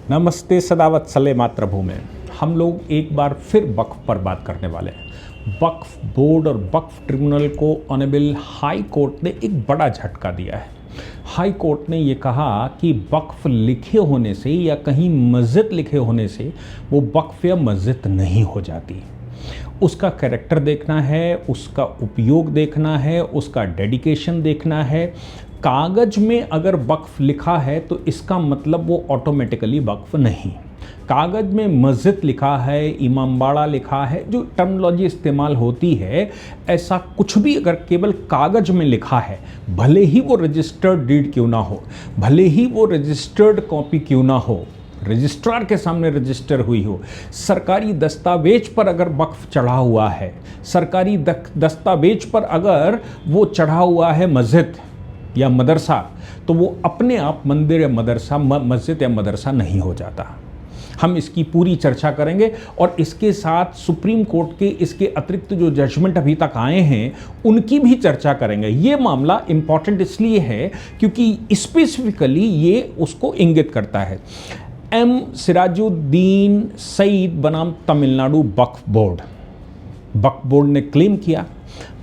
नमस्ते सदावत्सले मातृभूमि। हम लोग एक बार फिर वक्फ पर बात करने वाले हैं। वक्फ बोर्ड और वक्फ ट्रिब्यूनल को ऑनरेबल हाई कोर्ट ने एक बड़ा झटका दिया है। हाई कोर्ट ने ये कहा कि वक्फ लिखे होने से या कहीं मस्जिद लिखे होने से वो वक्फ या मस्जिद नहीं हो जाती। उसका कैरेक्टर देखना है, उसका उपयोग देखना है, उसका डेडिकेशन देखना है। कागज में अगर वक्फ लिखा है तो इसका मतलब वो ऑटोमेटिकली वक्फ नहीं। कागज में मस्जिद लिखा है, इमामबाड़ा लिखा है, जो टर्मिनोलॉजी इस्तेमाल होती है, ऐसा कुछ भी अगर केवल कागज में लिखा है, भले ही वो रजिस्टर्ड डीड क्यों ना हो, भले ही वो रजिस्टर्ड कॉपी क्यों ना हो, रजिस्ट्रार के सामने रजिस्टर हुई हो, सरकारी दस्तावेज पर अगर वक्फ चढ़ा हुआ है, सरकारी दस्तावेज पर अगर वो चढ़ा हुआ है मस्जिद या मदरसा, तो वो अपने आप मंदिर या मदरसा, मस्जिद या मदरसा नहीं हो जाता। हम इसकी पूरी चर्चा करेंगे और इसके साथ सुप्रीम कोर्ट के इसके अतिरिक्त जो जजमेंट अभी तक आए हैं उनकी भी चर्चा करेंगे। ये मामला इम्पॉर्टेंट इसलिए है क्योंकि स्पेसिफिकली ये उसको इंगित करता है। एम सिराजुद्दीन सईद बनाम तमिलनाडु वक्फ बोर्ड ने क्लेम किया।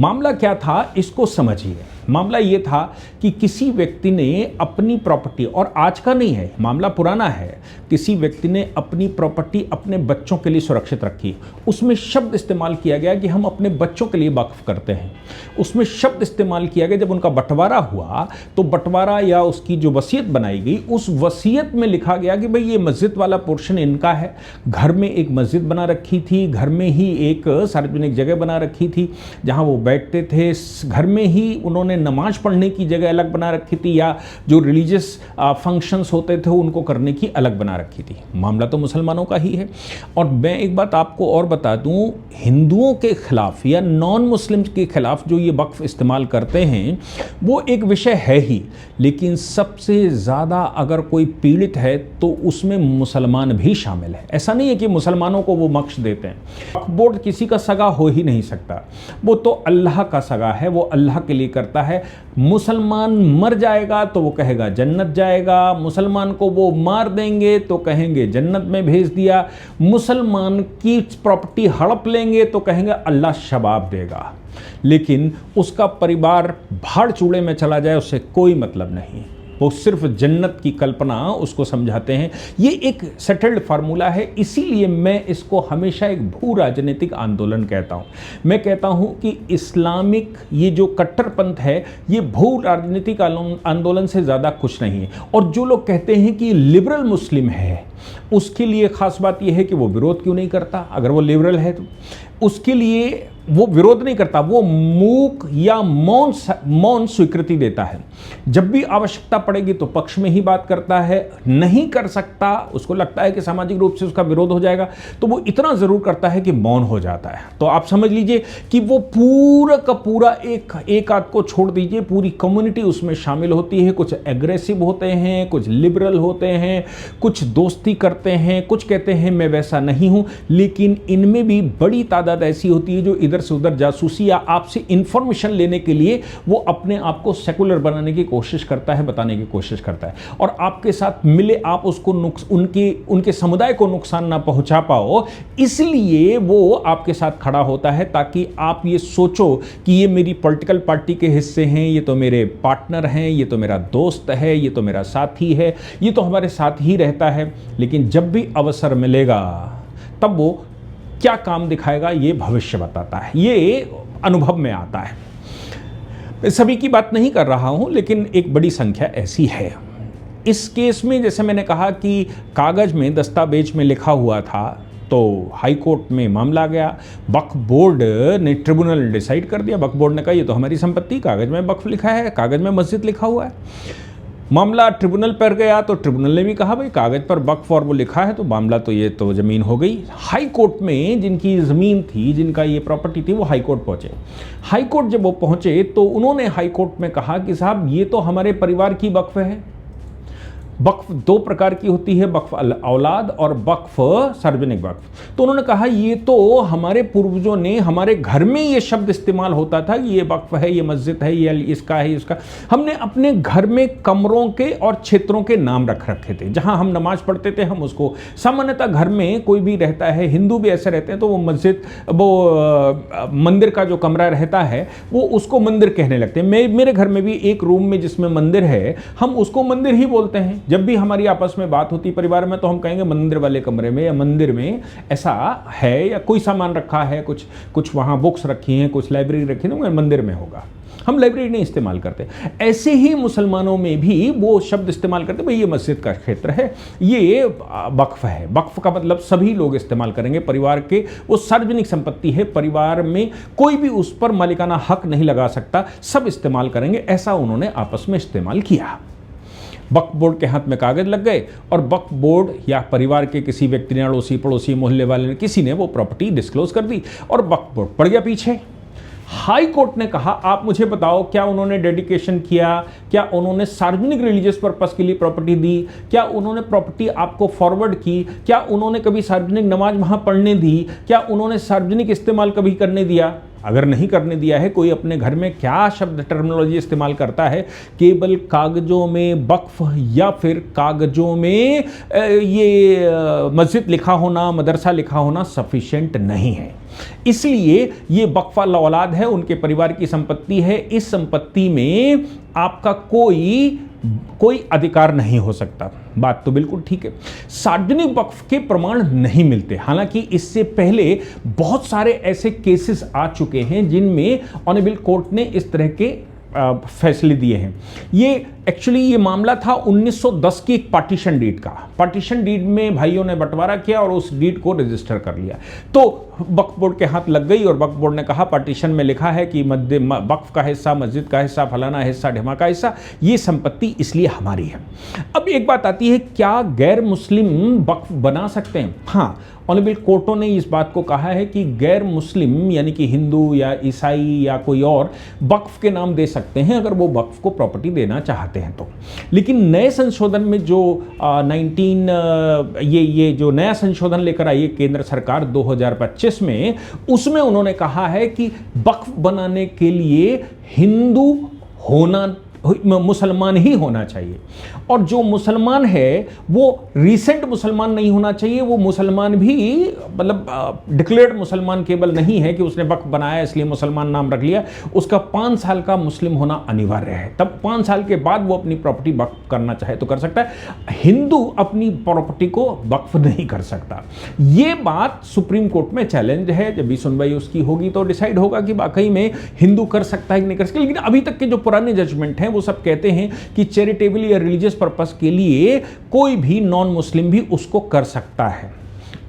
मामला क्या था इसको समझिए। मामला ये था कि किसी व्यक्ति ने अपनी प्रॉपर्टी, और आज का नहीं है, मामला पुराना है, किसी व्यक्ति ने अपनी प्रॉपर्टी अपने बच्चों के लिए सुरक्षित रखी। उसमें शब्द इस्तेमाल किया गया कि हम अपने बच्चों के लिए वक्फ करते हैं। उसमें शब्द इस्तेमाल किया गया, जब उनका बंटवारा हुआ तो बंटवारा या उसकी जो वसीयत बनाई गई, उस वसीयत में लिखा गया कि भाई ये मस्जिद वाला पोर्शन इनका है। घर में एक मस्जिद बना रखी थी, घर में ही एक सार्वजनिक जगह बना रखी थी जहाँ वो बैठते थे, घर में ही उन्होंने नमाज पढ़ने की जगह अलग बना रखी थी, या जो रिलीजियस फंक्शंस होते थे उनको करने की अलग बना रखी थी। मामला तो मुसलमानों का ही है। और मैं एक बात आपको और बता दूं, हिंदुओं के खिलाफ या नॉन मुस्लिम्स के खिलाफ जो ये वक्फ इस्तेमाल करते हैं वो एक विषय है ही, लेकिन सबसे ज़्यादा अगर कोई पीड़ित है तो उसमें मुसलमान भी शामिल है। ऐसा नहीं है कि मुसलमानों को वो बख्श देते हैं। वक्फ बोर्ड किसी का सगा हो ही नहीं सकता, वो तो अल्लाह का सगा है, वो अल्लाह के लिए करता है। मुसलमान मर जाएगा तो वो कहेगा जन्नत जाएगा, मुसलमान को वो मार देंगे तो कहेंगे जन्नत में भेज दिया, मुसलमान की प्रॉपर्टी हड़प लेंगे तो कहेंगे अल्लाह शबाब देगा, लेकिन उसका परिवार भाड़ चूड़े में चला जाए उससे कोई मतलब नहीं। वो सिर्फ जन्नत की कल्पना उसको समझाते हैं। ये एक सेटल्ड फार्मूला है, इसीलिए मैं इसको हमेशा एक भू राजनीतिक आंदोलन कहता हूँ। मैं कहता हूँ कि इस्लामिक ये जो कट्टरपंथ है ये भू राजनीतिक आंदोलन से ज़्यादा कुछ नहीं है। और जो लोग कहते हैं कि लिबरल मुस्लिम है, उसके लिए ख़ास बात यह है कि वो विरोध क्यों नहीं करता। अगर वो लिबरल है तो उसके लिए वो विरोध नहीं करता, वो मूक या मौन स्वीकृति देता है। जब भी आवश्यकता पड़ेगी तो पक्ष में ही बात करता है, नहीं कर सकता, उसको लगता है कि सामाजिक रूप से उसका विरोध हो जाएगा तो वो इतना ज़रूर करता है कि मौन हो जाता है। तो आप समझ लीजिए कि वो पूरा का पूरा एक आध को छोड़ दीजिए, पूरी कम्युनिटी उसमें शामिल होती है। कुछ एग्रेसिव होते हैं, कुछ लिबरल होते हैं, कुछ दोस्ती करते हैं, कुछ कहते हैं मैं वैसा नहीं हूँ, लेकिन इनमें भी बड़ी तादाद ऐसी होती है जो इधर से उधर जासूसी या आपसे इंफॉर्मेशन लेने के लिए वो अपने आप को सेकुलर बनाने की कोशिश करता है, बताने की कोशिश करता है, और आपके साथ मिले आप उसको उनके समुदाय को नुकसान ना पहुंचा पाओ, इसलिए वो आपके साथ खड़ा होता है ताकि आप ये सोचो कि ये मेरी पॉलिटिकल पार्टी के हिस्से हैं, ये तो मेरे पार्टनर हैं, ये तो मेरा दोस्त है, ये तो मेरा साथी है, ये तो हमारे साथ ही रहता है। लेकिन जब भी अवसर मिलेगा तब वो क्या काम दिखाएगा ये भविष्य बताता है, ये अनुभव में आता है। मैं सभी की बात नहीं कर रहा हूं, लेकिन एक बड़ी संख्या ऐसी है। इस केस में जैसे मैंने कहा कि कागज में दस्तावेज में लिखा हुआ था, तो हाई कोर्ट में मामला गया, वक्फ बोर्ड ने ट्रिब्यूनल ने डिसाइड कर दिया। वक्फ बोर्ड ने कहा ये तो हमारी संपत्ति, कागज में वक्फ लिखा है, कागज में मस्जिद लिखा हुआ है। मामला ट्रिब्यूनल पर गया तो ट्रिब्यूनल ने भी कहा भाई कागज पर वक्फ और वो लिखा है तो मामला तो ये तो ज़मीन हो गई। हाई कोर्ट में जिनकी ज़मीन थी, जिनका ये प्रॉपर्टी थी, वो हाई कोर्ट पहुँचे। हाई कोर्ट जब वो पहुँचे तो उन्होंने हाई कोर्ट में कहा कि साहब ये तो हमारे परिवार की वक्फ है। वक्फ दो प्रकार की होती है, वक्फ औलाद और वक्फ सार्वजनिक वक्फ। तो उन्होंने कहा ये तो हमारे पूर्वजों ने हमारे घर में ये शब्द इस्तेमाल होता था कि ये वक्फ है, ये मस्जिद है, ये इसका है, इसका। हमने अपने घर में कमरों के और क्षेत्रों के नाम रख रखे थे, जहां हम नमाज पढ़ते थे हम उसको, सामान्यतः घर में कोई भी रहता है, हिंदू भी ऐसे रहते हैं, तो वो मस्जिद, वो मंदिर का जो कमरा रहता है वो उसको मंदिर कहने लगते हैं। मेरे घर में भी एक रूम में जिसमें मंदिर है, हम उसको मंदिर ही बोलते हैं। जब भी हमारी आपस में बात होती परिवार में, तो हम कहेंगे मंदिर वाले कमरे में या मंदिर में ऐसा है, या कोई सामान रखा है, कुछ वहाँ बुक्स रखी हैं, कुछ लाइब्रेरी रखी है, तो मंदिर में होगा। हम लाइब्रेरी नहीं इस्तेमाल करते। ऐसे ही मुसलमानों में भी वो शब्द इस्तेमाल करते, भाई ये मस्जिद का क्षेत्र है, ये वक्फ है। वक्फ का मतलब सभी लोग इस्तेमाल करेंगे, परिवार के, वो सार्वजनिक संपत्ति है, परिवार में कोई भी उस पर मालिकाना हक नहीं लगा सकता, सब इस्तेमाल करेंगे। ऐसा उन्होंने आपस में इस्तेमाल किया। वक्फ बोर्ड के हाथ में कागज लग गए और वक्फ बोर्ड या परिवार के किसी व्यक्ति ने, अड़ोसी पड़ोसी मोहल्ले वाले ने, किसी ने वो प्रॉपर्टी डिस्क्लोज कर दी और वक्फ बोर्ड पड़ गया पीछे। हाई कोर्ट ने कहा आप मुझे बताओ, क्या उन्होंने डेडिकेशन किया, क्या उन्होंने सार्वजनिक रिलीजियस पर्पस के लिए प्रॉपर्टी दी, क्या उन्होंने प्रॉपर्टी आपको फॉरवर्ड की, क्या उन्होंने कभी सार्वजनिक नमाज वहां पढ़ने दी, क्या उन्होंने सार्वजनिक इस्तेमाल कभी करने दिया? अगर नहीं करने दिया है, कोई अपने घर में क्या शब्द टर्मिनोलॉजी इस्तेमाल करता है, केवल कागजों में वक्फ या फिर कागजों में ये मस्जिद लिखा होना, मदरसा लिखा होना सफिशिएंट नहीं है। इसलिए ये वक्फ औलाद है, उनके परिवार की संपत्ति है, इस संपत्ति में आपका कोई अधिकार नहीं हो सकता। बात तो बिल्कुल ठीक है। सार्वजनिक वक्फ के प्रमाण नहीं मिलते, हालांकि इससे पहले बहुत सारे ऐसे केसेस आ चुके हैं जिनमें ऑनरेबल कोर्ट ने इस तरह के फैसले दिए हैं। ये एक्चुअली ये मामला था 1910 की एक पार्टीशन डीड का। पार्टीशन डीड में भाइयों ने बंटवारा किया और उस डीड को रजिस्टर कर लिया, तो वक्फ बोर्ड के हाथ लग गई और वक्फ बोर्ड ने कहा पार्टीशन में लिखा है कि वक्फ का हिस्सा, मस्जिद का हिस्सा, फलाना हिस्सा, ढिमा का हिस्सा, ये संपत्ति इसलिए हमारी है। अब एक बात आती है, क्या गैर मुस्लिम वक्फ बना सकते हैं? हाँ, ऑनरेबल कोर्टों ने इस बात को कहा है कि गैर मुस्लिम यानी कि हिंदू या ईसाई या कोई और वक्फ के नाम दे सकते हैं अगर वो वक्फ को प्रॉपर्टी देना चाहते हैं तो। लेकिन नए संशोधन में जो ये जो नया संशोधन लेकर आई है केंद्र सरकार 2025 में, उसमें उन्होंने कहा है कि वक्फ बनाने के लिए हिंदू होना, मुसलमान ही होना चाहिए, और जो मुसलमान है वो रिसेंट मुसलमान नहीं होना चाहिए, वो मुसलमान भी मतलब डिक्लेयर्ड मुसलमान केवल नहीं है कि उसने वक्फ बनाया इसलिए मुसलमान नाम रख लिया, उसका 5 साल का मुस्लिम होना अनिवार्य है। तब 5 साल के बाद वो अपनी प्रॉपर्टी वक्फ करना चाहे तो कर सकता है। हिंदू अपनी प्रॉपर्टी को वक्फ नहीं कर सकता। ये बात सुप्रीम कोर्ट में चैलेंज है, जब भी सुनवाई उसकी होगी तो डिसाइड होगा कि वाकई में हिंदू कर सकता है कि नहीं कर सकता। लेकिन अभी तक के जो पुराने जजमेंट हैं वो सब कहते हैं कि चैरिटेबल या रिलीजियस पर्पस के लिए कोई भी नॉन मुस्लिम भी उसको कर सकता है।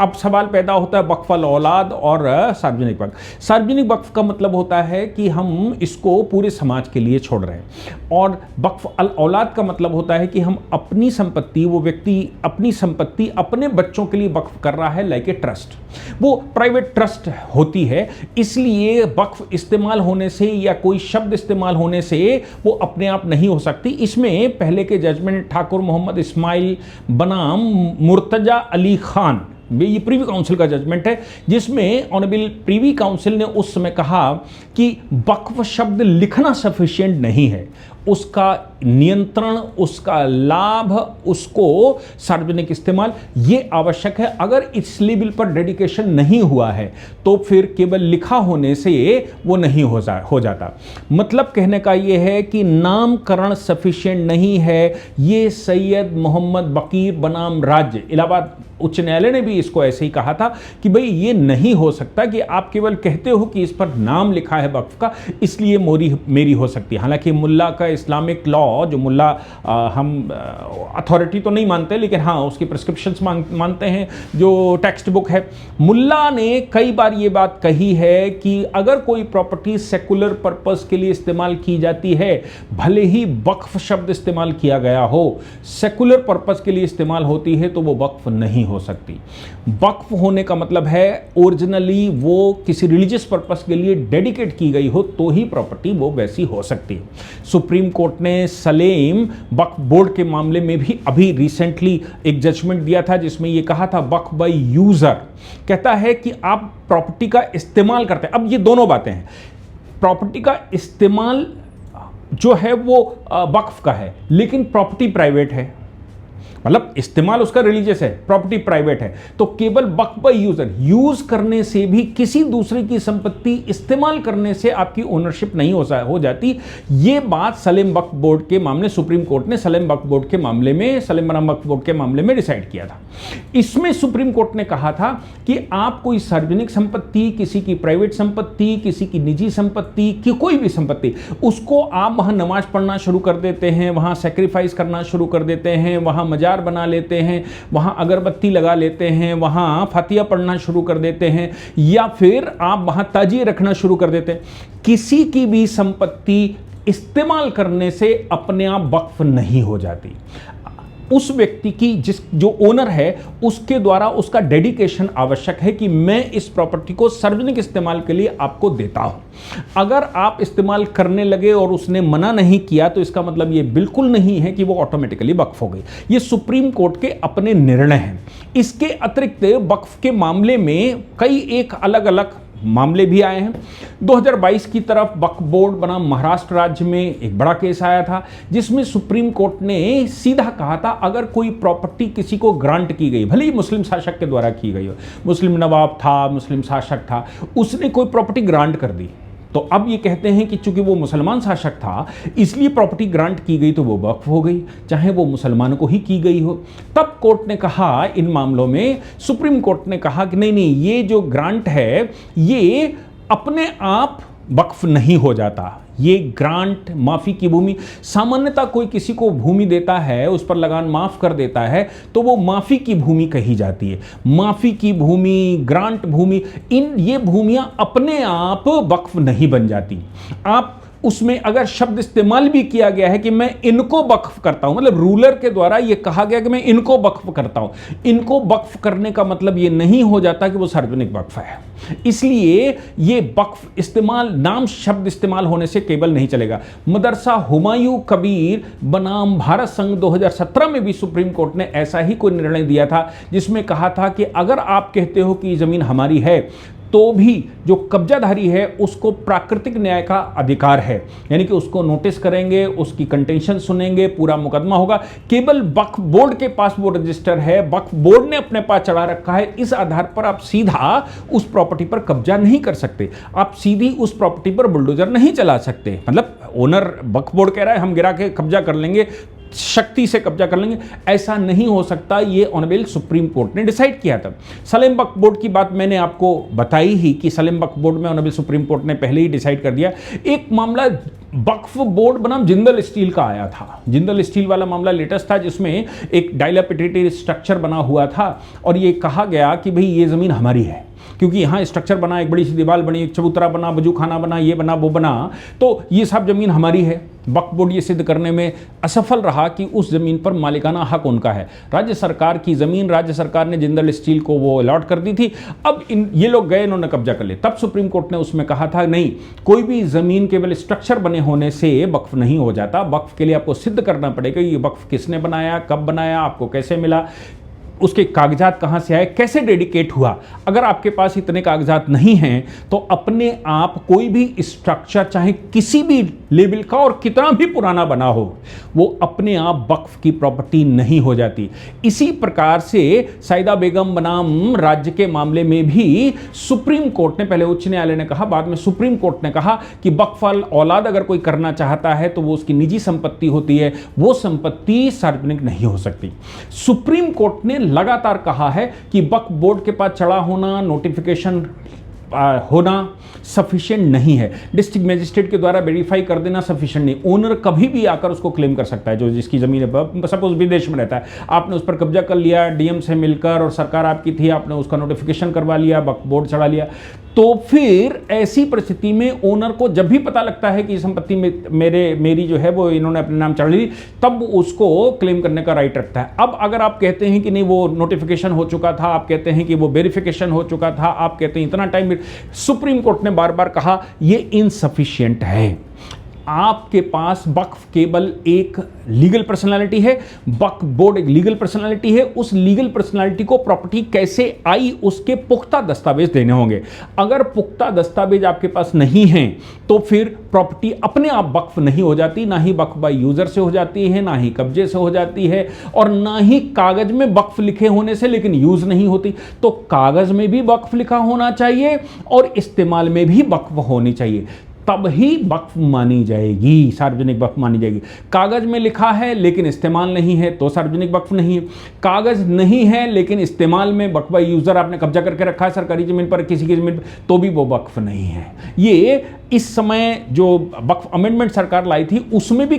अब सवाल पैदा होता है वक्फ औलाद और सार्वजनिक वक्फ। सार्वजनिक वक्फ का मतलब होता है कि हम इसको पूरे समाज के लिए छोड़ रहे हैं, और वक्फ औलाद का मतलब होता है कि हम अपनी संपत्ति, वो व्यक्ति अपनी संपत्ति अपने बच्चों के लिए वक्फ कर रहा है, लाइक ए ट्रस्ट। वो प्राइवेट ट्रस्ट होती है, इसलिए वक्फ इस्तेमाल होने से या कोई शब्द इस्तेमाल होने से वो अपने आप नहीं हो सकती। इसमें पहले के जजमेंट ठाकुर मोहम्मद इस्माइल बनाम मुर्तजा अली खान, ये प्रीवी काउंसिल का जजमेंट है, जिसमें ऑनरेबल प्रीवी काउंसिल ने उस समय कहा कि वक्फ शब्द लिखना सफिशिएंट नहीं है, उसका नियंत्रण, उसका लाभ, उसको सार्वजनिक इस्तेमाल ये आवश्यक है। अगर इस लेवल पर डेडिकेशन नहीं हुआ है तो फिर केवल लिखा होने से वो नहीं हो जाता। मतलब कहने का ये है कि नामकरण सफिशिएंट नहीं है। ये सैयद मोहम्मद बकीर बनाम राज्य, इलाहाबाद उच्च न्यायालय ने भी इसको ऐसे ही कहा था कि भाई ये नहीं हो सकता कि आप केवल कहते हो कि इस पर नाम लिखा है वक्फ का, इसलिए मेरी हो सकती है। हालांकि मुल्ला का इस्लामिक लॉ, जो मुल्ला हम अथॉरिटी तो नहीं मानते लेकिन हाँ उसकी प्रिस्क्रिप्शंस मानते हैं, जो टेक्स्ट बुक है, मुल्ला ने कई बार ये बात कही है कि अगर कोई प्रॉपर्टी सेकुलर पर्पस के लिए इस्तेमाल की जाती है, भले ही वक्फ शब्द इस्तेमाल किया गया हो, सेकुलर पर्पस के लिए इस्तेमाल होती है तो वो वक्फ नहीं हो सकती। वक्फ होने का मतलब है ओरिजिनली वो किसी रिलीजियस पर्पस के लिए डेडिकेट की गई हो तो ही प्रॉपर्टी वो वैसी हो सकती है। सुप्रीम सुप्रीम कोर्ट ने सलेम वक्फ बोर्ड के मामले में भी अभी रिसेंटली एक जजमेंट दिया था, जिसमें यह कहा था वक्फ बाय यूजर कहता है कि आप प्रॉपर्टी का इस्तेमाल करते हैं। अब ये दोनों बातें हैं, प्रॉपर्टी का इस्तेमाल जो है वो वक्फ का है, लेकिन प्रॉपर्टी प्राइवेट है, मतलब इस्तेमाल उसका रिलीजियस है, प्रॉपर्टी प्राइवेट है। तो केवल वक्फ बाय यूजर, यूज करने से भी किसी दूसरे की संपत्ति इस्तेमाल करने से आपकी ओनरशिप नहीं हो जाती। ये बात सलेम वक्फ बोर्ड के मामले, सुप्रीम कोर्ट ने सलेम वक्फ बोर्ड के मामले में, सलेम बनाम वक्फ बोर्ड के मामले में डिसाइड किया था। इसमें सुप्रीम कोर्ट ने कहा था कि आप कोई सार्वजनिक संपत्ति, किसी की प्राइवेट संपत्ति, किसी की निजी संपत्ति की कोई भी संपत्ति, उसको आप वहां नमाज पढ़ना शुरू कर देते हैं, वहां सैक्रिफाइस करना शुरू कर देते हैं, वहां मजार बना लेते हैं, वहां अगरबत्ती लगा लेते हैं, वहां फातिया पढ़ना शुरू कर देते हैं, या फिर आप वहां ताजिए रखना शुरू कर देते हैं। किसी की भी संपत्ति इस्तेमाल करने से अपने आप वक्फ नहीं हो जाती। उस व्यक्ति की जो ओनर है उसके द्वारा उसका डेडिकेशन आवश्यक है कि मैं इस प्रॉपर्टी को सार्वजनिक इस्तेमाल के लिए आपको देता हूं। अगर आप इस्तेमाल करने लगे और उसने मना नहीं किया तो इसका मतलब ये बिल्कुल नहीं है कि वो ऑटोमेटिकली वक्फ हो गई। ये सुप्रीम कोर्ट के अपने निर्णय हैं। इसके अतिरिक्त वक्फ के मामले में कई एक अलग अलग मामले भी आए हैं। 2022 की तरफ वक्फ बोर्ड बनाम महाराष्ट्र राज्य में एक बड़ा केस आया था, जिसमें सुप्रीम कोर्ट ने सीधा कहा था अगर कोई प्रॉपर्टी किसी को ग्रांट की गई, भले ही मुस्लिम शासक के द्वारा की गई हो, मुस्लिम नवाब था, मुस्लिम शासक था, उसने कोई प्रॉपर्टी ग्रांट कर दी, तो अब ये कहते हैं कि चूंकि वो मुसलमान शासक था इसलिए प्रॉपर्टी ग्रांट की गई तो वो वक्फ हो गई, चाहे वो मुसलमानों को ही की गई हो। तब कोर्ट ने कहा, इन मामलों में सुप्रीम कोर्ट ने कहा कि नहीं नहीं, ये जो ग्रांट है ये अपने आप वक्फ नहीं हो जाता। ये ग्रांट, माफी की भूमि, सामान्यतः कोई किसी को भूमि देता है, उस पर लगान माफ कर देता है तो वो माफी की भूमि कही जाती है। माफी की भूमि, ग्रांट भूमि, ये भूमियां अपने आप वक्फ नहीं बन जाती। आप उसमें अगर शब्द इस्तेमाल भी किया गया है कि मैं इनको वक्फ करता हूं, मतलब रूलर के द्वारा यह कहा गया कि मैं इनको वक्फ करता हूं, इनको वक्फ करने का मतलब यह नहीं हो जाता कि वो सार्वजनिक वक्फ है। इसलिए ये वक्फ इस्तेमाल, नाम शब्द इस्तेमाल होने से केवल नहीं चलेगा। मदरसा हुमायूं कबीर बनाम भारत संघ 2017 में भी सुप्रीम कोर्ट ने ऐसा ही कोई निर्णय दिया था, जिसमें कहा था कि अगर आप कहते हो कि जमीन हमारी है तो भी जो कब्जाधारी है उसको प्राकृतिक न्याय का अधिकार है, यानी कि उसको नोटिस करेंगे, उसकी कंटेंशन सुनेंगे, पूरा मुकदमा होगा। केवल वक्फ बोर्ड के पास वो रजिस्टर है, वक्फ बोर्ड ने अपने पास चढ़ा रखा है, इस आधार पर आप सीधा उस प्रॉपर्टी पर कब्जा नहीं कर सकते, आप सीधी उस प्रॉपर्टी पर बुलडोजर नहीं चला सकते। मतलब ओनर, वक्फ बोर्ड कह रहा है हम गिरा के कब्जा कर लेंगे, शक्ति से कब्जा कर लेंगे, ऐसा नहीं हो सकता। ये ऑनरेबल सुप्रीम कोर्ट ने डिसाइड किया था। सलेम वक्फ बोर्ड की बात मैंने आपको बताई ही कि सलेम वक्फ बोर्ड में ऑनरेबल सुप्रीम कोर्ट ने पहले ही डिसाइड कर दिया। एक मामला वक्फ बोर्ड बनाम जिंदल स्टील का आया था। जिंदल स्टील वाला मामला लेटेस्ट था, जिसमें एक डायलापिडेटेड स्ट्रक्चर बना हुआ था और ये कहा गया कि भाई ये जमीन हमारी है, क्योंकि यहाँ स्ट्रक्चर बना, एक बड़ी सी दीवार बनी, एक चबूतरा बना, वजू खाना बना, ये बना, वो बना, तो ये सब जमीन हमारी है। वक्फ बोर्ड ये सिद्ध करने में असफल रहा कि उस जमीन पर मालिकाना हक उनका है। राज्य सरकार की जमीन, राज्य सरकार ने जिंदल स्टील को वो अलॉट कर दी थी। अब ये लोग गए, इन्होंने कब्जा कर लिया। तब सुप्रीम कोर्ट ने उसमें कहा था नहीं, कोई भी जमीन केवल स्ट्रक्चर बने होने से वक्फ नहीं हो जाता। वक्फ के लिए आपको सिद्ध करना पड़ेगा ये वक्फ किसने बनाया, कब बनाया, आपको कैसे मिला, उसके कागजात कहाँ से आए, कैसे डेडिकेट हुआ। अगर आपके पास इतने कागजात नहीं हैं तो अपने आप कोई भी स्ट्रक्चर, चाहे किसी भी लेवल का और कितना भी पुराना बना हो, वो अपने आप वक्फ की प्रॉपर्टी नहीं हो जाती। इसी प्रकार से सईदा बेगम बनाम राज्य के मामले में भी सुप्रीम कोर्ट ने, पहले उच्च न्यायालय ने कहा, बाद में सुप्रीम कोर्ट ने कहा कि वक्फ औलाद अगर कोई करना चाहता है तो वो उसकी निजी संपत्ति होती है, वो संपत्ति सार्वजनिक नहीं हो सकती। सुप्रीम कोर्ट ने लगातार कहा है कि वक्फ बोर्ड के पास चढ़ा होना, नोटिफिकेशन होना सफिशिएंट नहीं है, डिस्ट्रिक्ट मजिस्ट्रेट के द्वारा वेरीफाई कर देना सफिशिएंट नहीं। ओनर कभी भी आकर उसको क्लेम कर सकता है, जो जिसकी जमीन है, सपोज विदेश में रहता है, आपने उस पर कब्जा कर लिया, डीएम से मिलकर, और सरकार आपकी थी, आपने उसका नोटिफिकेशन करवा लिया, वक्फ बोर्ड चढ़ा लिया, तो फिर ऐसी परिस्थिति में ओनर को जब भी पता लगता है कि संपत्ति में मेरी जो है वो इन्होंने अपने नाम चढ़ा ली, तब उसको क्लेम करने का राइट रखता है। अब अगर आप कहते हैं कि नहीं वो नोटिफिकेशन हो चुका था, आप कहते हैं कि वो वेरिफिकेशन हो चुका था, आप कहते हैं इतना टाइम, सुप्रीम कोर्ट ने बार बार कहा ये इनसफिशिएंट है। आपके पास वक्फ केवल एक लीगल पर्सनालिटी है, वक्फ बोर्ड एक लीगल पर्सनालिटी है। उस लीगल पर्सनालिटी को प्रॉपर्टी कैसे आई उसके पुख्ता दस्तावेज देने होंगे। अगर पुख्ता दस्तावेज आपके पास नहीं है तो फिर प्रॉपर्टी अपने आप वक्फ नहीं हो जाती, ना ही वक्फ बाय यूजर से हो जाती है, ना ही कब्जे से हो जाती है, और ना ही कागज में वक्फ लिखे होने से लेकिन यूज नहीं होती। तो कागज में भी वक्फ लिखा होना चाहिए और इस्तेमाल में भी वक्फ होनी चाहिए, तब ही वक्फ मानी जाएगी, सार्वजनिक वक्फ मानी जाएगी। कागज में लिखा है लेकिन इस्तेमाल नहीं है तो सार्वजनिक वक्फ नहीं है। कागज नहीं है लेकिन इस्तेमाल में वक्फ बाय यूजर आपने कब्जा करके रखा है सरकारी जमीन पर, किसी की जमीन पर, तो भी वो वक्फ नहीं है। ये इस समय जो वक्फ अमेंडमेंट सरकार लाई थी उसमें भी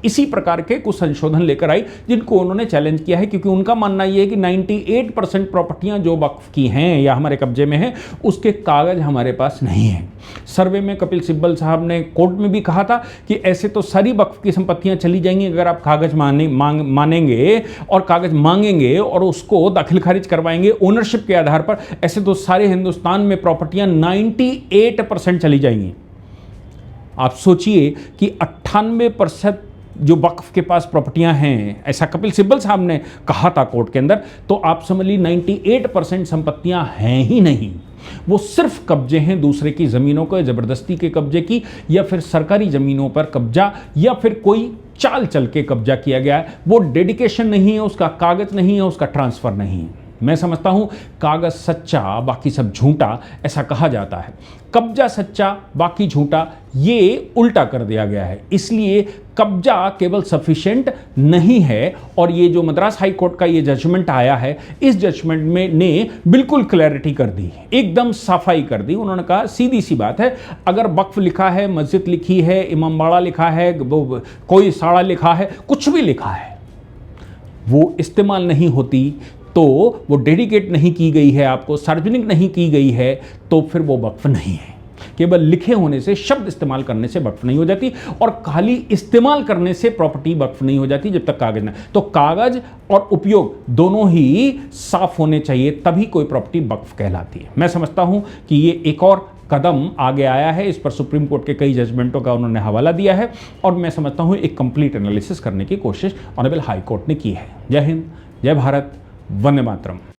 इसी प्रकार के कुछ संशोधन लेकर आई जिनको उन्होंने चैलेंज किया है, क्योंकि उनका मानना यह है कि 98% प्रॉपर्टियां जो वक्फ की हैं या हमारे कब्जे में हैं उसके कागज हमारे पास नहीं है। सर्वे में कपिल सिब्बल साहब ने कोर्ट में भी कहा था कि ऐसे तो सारी वक्फ की संपत्तियां चली जाएंगी अगर आप कागज मानेंगे और कागज मांगेंगे और उसको दाखिल खारिज करवाएंगे ओनरशिप के आधार पर, ऐसे तो सारे हिंदुस्तान में प्रॉपर्टियां 98% चली जाएंगी। आप सोचिए कि 98% जो वक्फ के पास प्रॉपर्टियां हैं, ऐसा कपिल सिब्बल साहब ने कहा था कोर्ट के अंदर, तो आप समझ ली 98% संपत्तियां हैं ही नहीं। वो सिर्फ कब्जे हैं दूसरे की ज़मीनों को, ज़बरदस्ती के कब्जे की, या फिर सरकारी ज़मीनों पर कब्जा, या फिर कोई चाल चल के कब्जा किया गया है। वो डेडिकेशन नहीं है, उसका कागज नहीं है, उसका ट्रांसफ़र नहीं है। मैं समझता हूं कागज सच्चा बाकी सब झूठा, ऐसा कहा जाता है। कब्जा सच्चा बाकी झूठा, ये उल्टा कर दिया गया है। इसलिए कब्जा केवल सफिशिएंट नहीं है। और ये जो मद्रास हाई कोर्ट का ये जजमेंट आया है, इस जजमेंट में ने बिल्कुल क्लैरिटी कर दी, एकदम सफाई कर दी। उन्होंने कहा सीधी सी बात है, अगर वक्फ लिखा है, मस्जिद लिखी है, इमामबाड़ा लिखा है, कोई साड़ा लिखा है, कुछ भी लिखा है, वो इस्तेमाल नहीं होती, तो वो डेडिकेट नहीं की गई है, आपको सार्वजनिक नहीं की गई है, तो फिर वो वक्फ नहीं है। केवल लिखे होने से, शब्द इस्तेमाल करने से वक्फ नहीं हो जाती, और खाली इस्तेमाल करने से प्रॉपर्टी वक्फ नहीं हो जाती जब तक कागज ना। तो कागज और उपयोग दोनों ही साफ होने चाहिए, तभी कोई प्रॉपर्टी वक्फ कहलाती है। मैं समझता हूं कि ये एक और कदम आगे आया है। इस पर सुप्रीम कोर्ट के कई जजमेंटों का उन्होंने हवाला दिया है, और मैं समझता हूं एक कंप्लीट एनालिसिस करने की कोशिश ऑनरेबल हाई कोर्ट ने की है। जय हिंद, जय भारत, वंदे मातरम।